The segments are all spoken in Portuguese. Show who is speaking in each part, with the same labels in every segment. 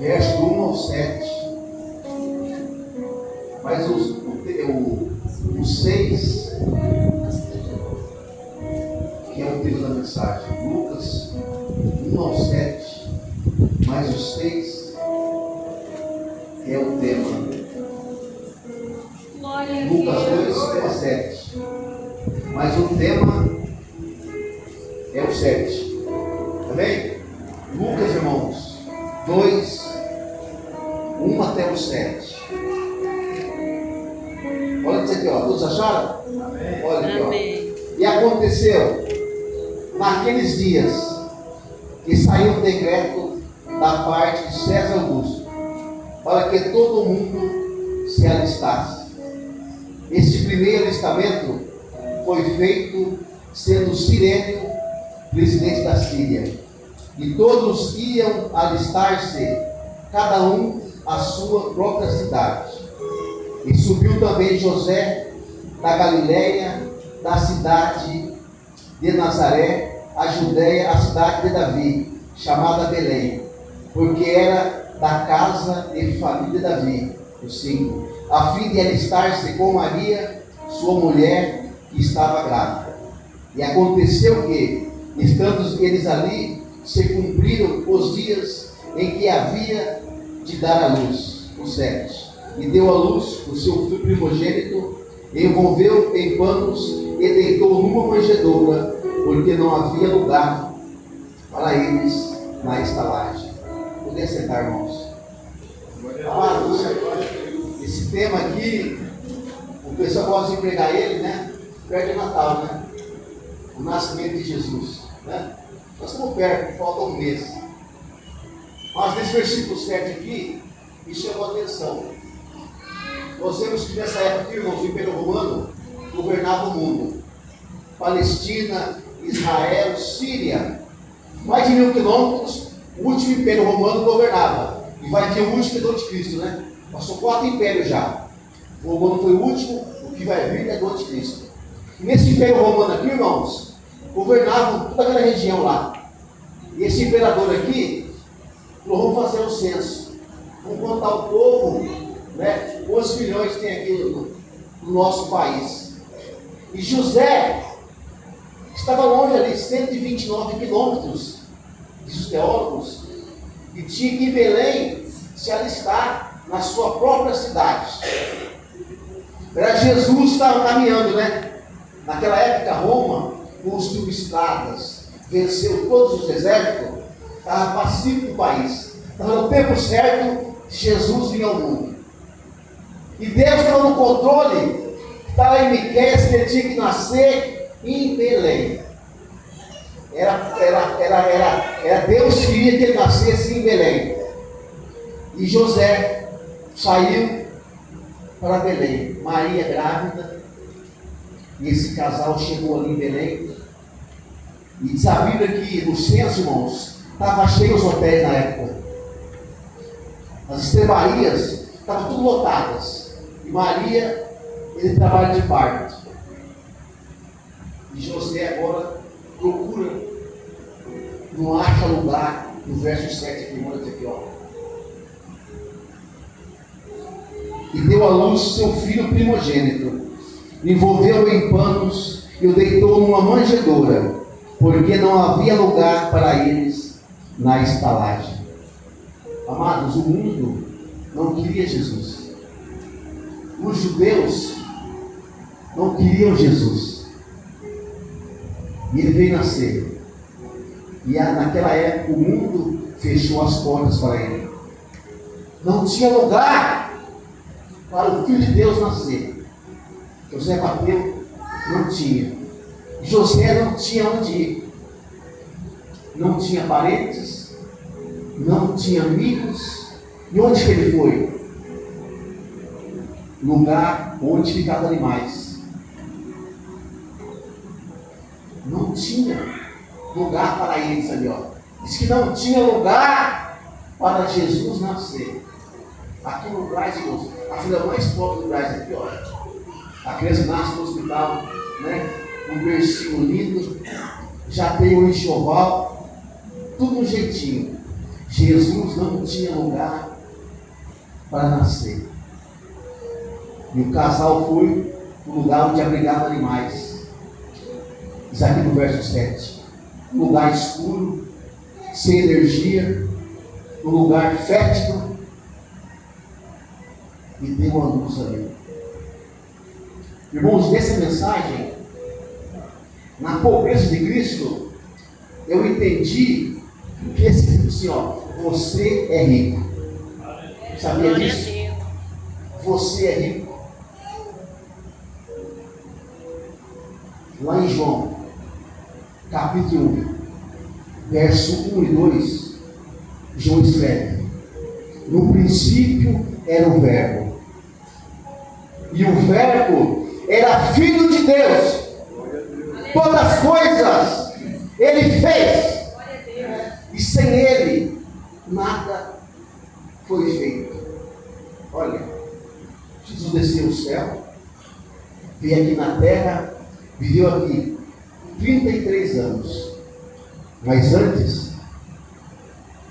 Speaker 1: verso 1 ao 7. Mas o 6, que é o texto da mensagem, Lucas 1 ao 7, mais o 6, que é o tema. Lucas 2, 1 a 7. Mas o tema é o 7. Amém? Lucas, irmãos, 2, 1 até o 7. Olha isso aqui, ó. Todos acharam? Amém. Olha aqui, ó. E aconteceu naqueles dias que saiu um decreto da parte de César Augusto para que todo mundo se alistasse. Este primeiro alistamento foi feito sendo Cirênio presidente da Síria, e todos iam alistar-se, cada um à sua própria cidade. E subiu também José da Galiléia, da cidade de Nazaré, a Judéia, a cidade de Davi, chamada Belém, porque era da casa e família de Davi, o 5, a fim de alistar-se com Maria, sua mulher, que estava grávida. E aconteceu que, estando eles ali, se cumpriram os dias em que havia de dar à luz, o 7. E deu à luz o seu filho primogênito, envolveu em panos e deitou numa manjedoura, porque não havia lugar para eles na estalagem. Poder sentar, irmãos. Amados, esse tema aqui, o pessoal gosta de pregar ele, né? Perto do Natal, né? O nascimento de Jesus, né? Nós estamos perto, falta um mês. Mas nesse versículo 7 aqui, me chamou a atenção. Nós vemos que nessa época, irmãos, o Império Romano governava o mundo. Palestina, Israel, Síria. Mais de 1000 quilômetros, o último Império Romano governava. E vai ter o último do Anticristo, né? Passou 4 impérios já. O Romano foi o último, o que vai vir é do Anticristo. E nesse Império Romano aqui, irmãos, governavam toda aquela região lá. E esse imperador aqui falou: vamos fazer um censo. Vamos contar o povo, né? Quantos milhões tem aqui no nosso país. E José estava longe ali, 129 quilômetros, diz os teólogos, e tinha que ir em Belém se alistar na sua própria cidade. Era Jesus que estava caminhando, né? Naquela época, Roma construiu estradas, venceu todos os exércitos, estava pacífico o país. Estava no tempo certo, Jesus vinha ao mundo. E Deus estava no controle. Está lá em Miqueias que ele tinha que nascer em Belém. Era Deus que queria que ele nascesse em Belém. E José saiu para Belém. Maria grávida. E esse casal chegou ali em Belém. E diz a Bíblia que no censo, irmãos, estava cheio os hotéis na época. As estrebarias estavam tudo lotadas. E Maria, ele trabalha de parto. E José agora procura, não acha lugar, no verso 7 aqui, manda aqui, ó. E deu à luz seu filho primogênito, envolveu-o em panos e o deitou numa manjedoura, porque não havia lugar para eles na estalagem. Amados, o mundo não queria Jesus. Os judeus não queriam Jesus. E ele veio nascer. E naquela época o mundo fechou as portas para ele. Não tinha lugar para o Filho de Deus nascer. José bateu, não tinha. José não tinha onde ir. Não tinha parentes, não tinha amigos. E onde que ele foi? Lugar onde ficavam animais. Não tinha lugar para eles ali, ó. Diz que não tinha lugar para Jesus nascer. Aqui no Braz, irmãos, a filha mais pobre do Braz aqui, ó. A criança nasce no hospital, né? Um bercinho lindo, já tem um enxoval, tudo um jeitinho. Jesus não tinha lugar para nascer. E o casal foi no lugar onde abrigava animais. Diz aqui no verso 7. Um lugar escuro, sem energia, um lugar fétido, e deu a luz ali. Irmãos, nessa mensagem, na pobreza de Cristo, eu entendi que esse tipo assim, ó, você é rico. Sabia disso? Você é rico. Lá em João, capítulo 1, verso 1 e 2, João escreve: no princípio era o Verbo, e o Verbo era Filho de Deus. Todas as coisas Ele fez, e sem Ele nada foi feito. Olha, Jesus desceu o céu, veio aqui na terra, viveu aqui 33 anos. Mas antes,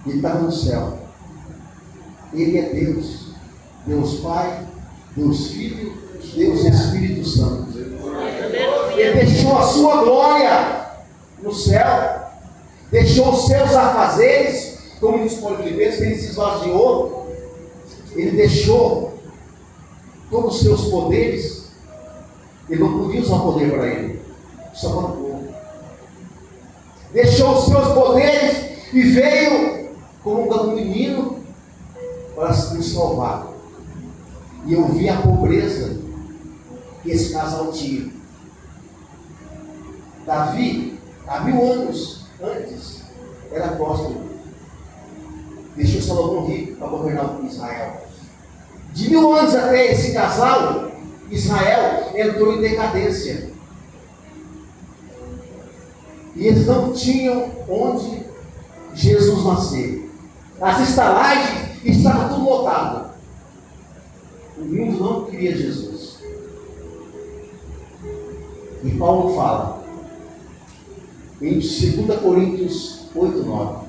Speaker 1: Ele estava no céu. Ele é Deus. Deus Pai, Deus Filho, Deus Espírito Santo. Ele deixou a sua glória no céu. Deixou os seus afazeres, como diz Paulo Filipenses, ele se esvaziou. Ele deixou todos os seus poderes. Ele não podia usar poder para ele, só para o povo. Deixou os seus poderes e veio como um menino para nos salvar. E eu vi a pobreza que esse casal tinha. Davi, há 1000 anos antes, era apóstolo. Deixou Salomão rico para governar Israel. De 1000 anos até esse casal, Israel entrou em decadência. E eles não tinham onde Jesus nascer. As estalagens estavam tudo lotadas. O mundo não queria Jesus. E Paulo fala em 2 Coríntios 8:9.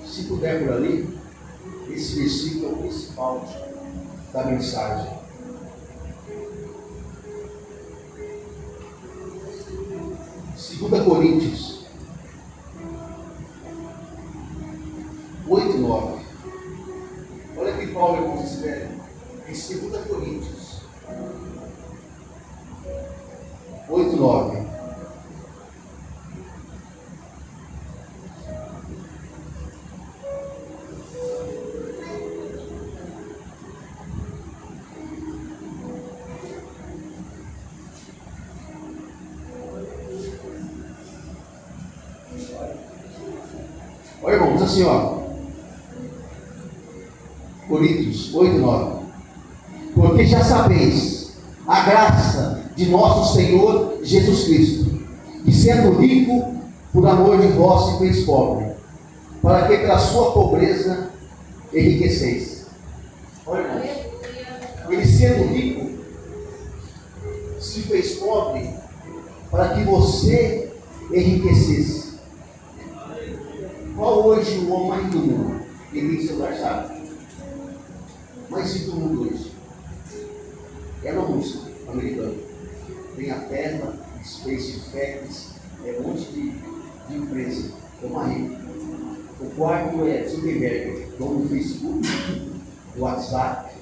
Speaker 1: Se puder por ali, esse versículo é o principal da mensagem. Segunda Coríntios 8:9. Olha que Paulo, irmãos, escreve em 2 Coríntios 8:9. Olha, irmãos, assim, ó. Coríntios 8:9. Porque já sabeis a graça de nosso Senhor Jesus Cristo, que sendo rico, por amor de vós se fez pobre, para que pela sua pobreza enriqueceis. Olha, irmãos, ele sendo rico, se fez pobre, para que você enriquecesse. Qual hoje o homem mais do mundo? Ele tem celular, sabe? Mais rico do mundo hoje é no russo, americano. Tem a Tesla, SpaceX, um monte de empresa. É uma rica. O quarto é Zuckerberg, dono do Facebook, do WhatsApp.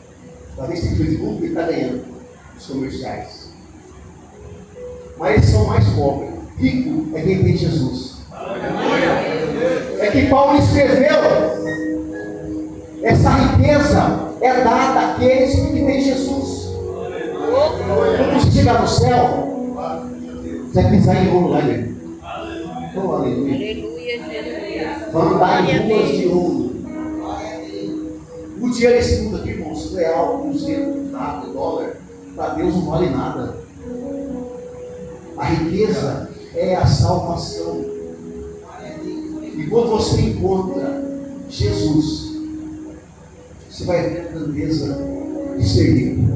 Speaker 1: Talvez tem Facebook, ele está ganhando os comerciais. Mas eles são mais pobres. Rico é quem tem Jesus. É que Paulo escreveu: essa riqueza é dada àqueles que têm Jesus. Quando você chegar no céu, você vai pisar em ouro lá, né? Oh, aleluia. Vai andar em ruas de ouro. O dinheiro desse mundo aqui, irmãos, real, cruzeiro, nada, dólar, para Deus não vale nada. A riqueza é a salvação. E quando você encontra Jesus, você vai ver a grandeza de ser rico.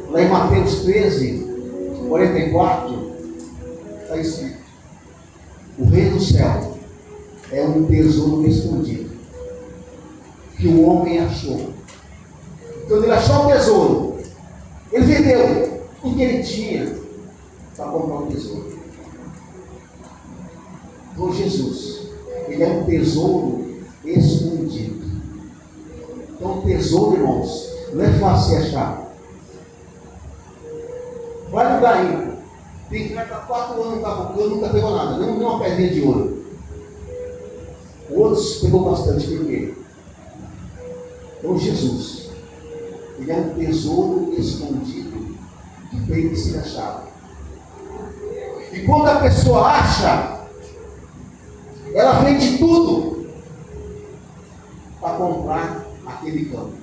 Speaker 1: Lá em Mateus 13:44, está escrito: o rei do céu é um tesouro escondido, que o homem achou. Quando ele achou o tesouro, ele vendeu o que ele tinha para comprar um tesouro. Então Jesus, ele é um tesouro escondido. Então tesouro, irmãos, não é fácil achar. Vai no garimpo. Tem que estar 4 anos cavocando, nunca pegou nada, nem uma pedrinha de ouro. Outros pegou bastante, por quê? Então Jesus, ele é um tesouro escondido que tem que ser achado. E quando a pessoa acha, ela vende tudo para comprar aquele campo.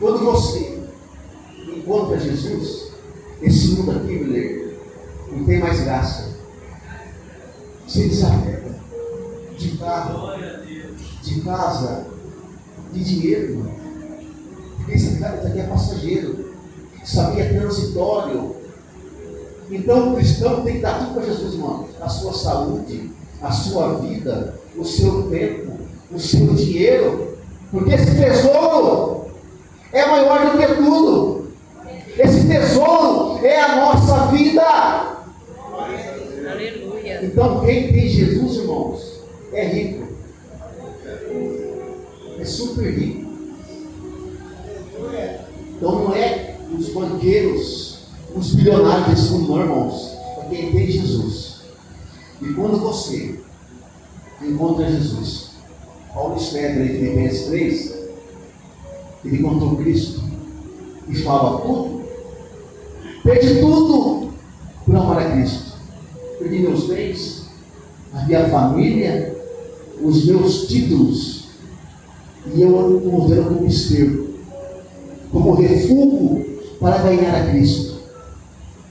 Speaker 1: Quando você encontra Jesus, esse mundo aqui, mulher, não tem mais graça. Você desapega de carro, de casa, de dinheiro, irmão. Porque isso aqui é passageiro, isso aqui é transitório. Então o cristão tem que dar tudo para Jesus, irmão. A sua saúde, a sua vida, o seu tempo, o seu dinheiro, porque esse tesouro é maior do que tudo. Esse tesouro é a nossa vida. Aleluia. Então quem tem Jesus, irmãos, é rico. É super rico. Então não é os banqueiros, os bilionários desse mundo, não, irmãos. É quem tem Jesus. E quando você encontra Jesus, Paulo escreve em Filipenses 3, ele encontrou Cristo e fala tudo. Perdi tudo por amor a Cristo. Perdi meus bens, a minha família, os meus títulos, e eu estou vendo como esterco, como refúgio para ganhar a Cristo.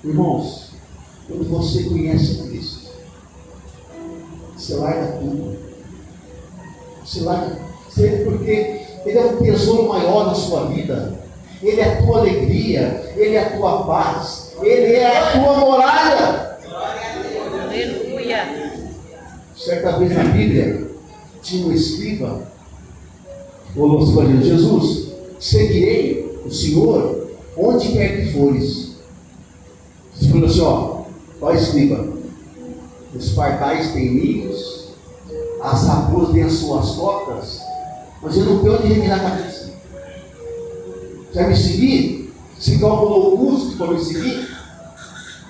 Speaker 1: Irmãos, quando você conhece Cristo, você larga tudo. Você larga, porque Ele é um tesouro maior na sua vida. Ele é a tua alegria, Ele é a tua paz, Ele é a tua morada. Aleluia. Certa vez na Bíblia, tinha um escriba, falou assim para Jesus: seguirei o Senhor onde quer que fores. Ele falou assim: ó escriba, os pardais têm ninhos, as raposas têm as suas tocas, mas eu não tenho onde retirar a cabeça. Quer me seguir? Se calculou o custo para me seguir?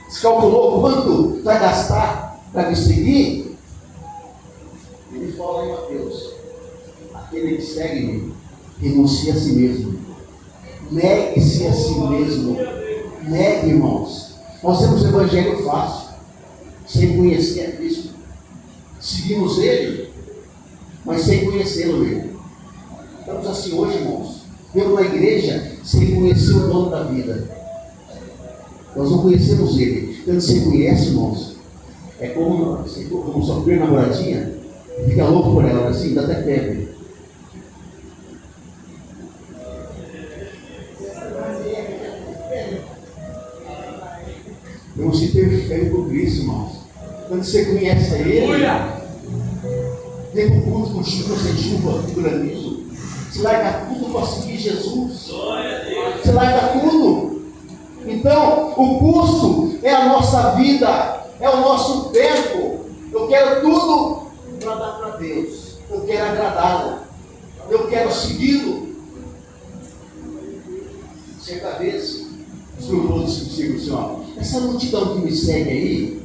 Speaker 1: Se calculou quanto vai gastar para me seguir? Ele fala em Mateus: aquele que segue-me, renuncia a si mesmo. Negue-se a si mesmo. Negue, irmãos. Nós temos o evangelho fácil, sem conhecer a Cristo. Seguimos Ele, mas sem conhecê-lo mesmo. Estamos assim hoje, irmãos, vemos na igreja sem conhecer o dono da vida. Nós não conhecemos Ele. Quando você conhece, irmãos, é como sua primeira namoradinha, fica louco por ela, assim, dá até febre. Temos que ter fé por Cristo, irmãos. Quando você conhece Ele, vem para o culto com chuva, sem chuva, com granizo. Você larga tudo para seguir Jesus. Você larga tudo. Então, o custo é a nossa vida, é o nosso tempo. Eu quero tudo para dar para Deus. Eu quero agradá-lo. Eu quero segui-lo. Certa vez, os irmãos disseram assim: ó, essa multidão que me segue aí,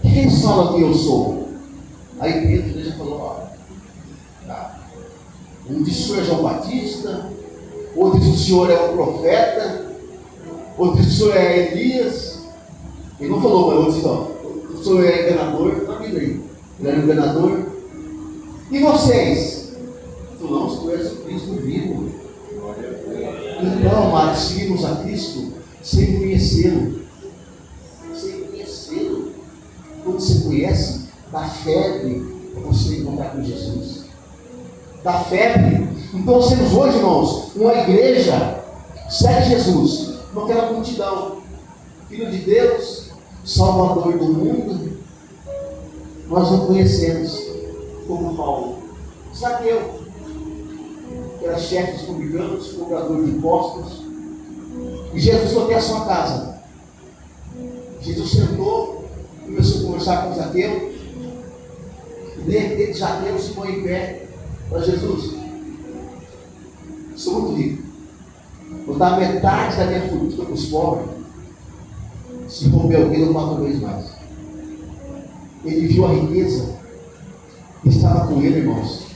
Speaker 1: quem fala que eu sou? Aí Pedro já falou: ó, tá. Um diz que o senhor é João Batista, outro diz que o senhor é o profeta, outro diz que o senhor é Elias. Ele não falou, mas outro diz: ó, o senhor é enganador. Está vindo aí, ele é enganador. E vocês? Não, tu és o Cristo vivo. Então, amados, seguimos a Cristo sem conhecê-lo. Sem conhecê-lo. Quando você conhece, dá febre para você encontrar com Jesus. Dá febre. Então nós temos hoje, irmãos, uma igreja, segue Jesus, naquela multidão. Filho de Deus, Salvador do mundo. Nós não conhecemos como Paulo. Zaqueu. que era chefe dos publicanos, cobrador de impostos. E Jesus foi até a sua casa. Jesus sentou, começou a conversar com Zaqueu. E de repente Zaqueu se põe em pé para Jesus. Sou muito rico. Vou dar metade da minha fortuna para os pobres. Se roubar alguém, eu 4 vezes mais. Ele viu a riqueza que estava com ele, irmãos.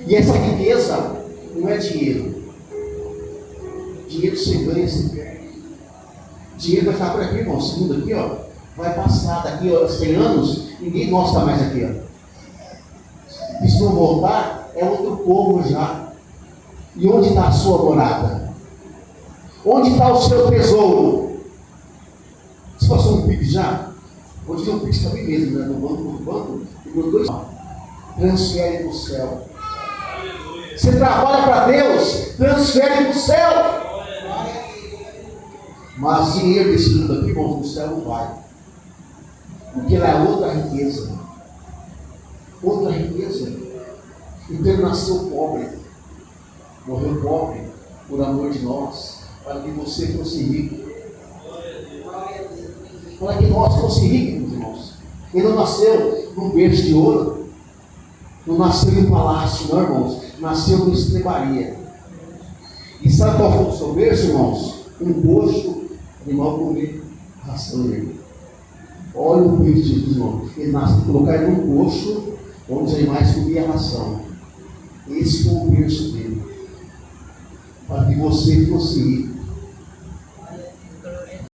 Speaker 1: E essa riqueza não é dinheiro. Dinheiro você ganha, você perde. Dinheiro vai ficar por aqui, irmão. Segundo aqui, ó, vai passar daqui, ó, 100 anos, ninguém gosta mais aqui, ó. E se não voltar, é outro povo já. E onde está a sua morada? Onde está o seu tesouro? Você passou um PIX já? Vou dizer um PIX também mesmo, né? No banco, e por 2 transfere para o céu. Você trabalha para Deus, transfere para o céu. Mas dinheiro desse mundo aqui, irmãos, no céu não vai. Porque ela é outra riqueza. Outra riqueza. Então ele nasceu pobre. Morreu pobre por amor de nós. Para que você fosse rico. Para que nós fosse ricos, meus irmãos. Ele não nasceu num berço de ouro. Não nasceu em um palácio, não, irmãos. Nasceu em estrebaria. E sabe qual foi o seu berço, irmãos? Um coxo, animal comer ração dele. Olha o Cristo de Jesus, irmão. Ele nasceu, colocar ele num coxo onde os animais comiam ração. Esse foi o berço dele. Para que você fosse rico.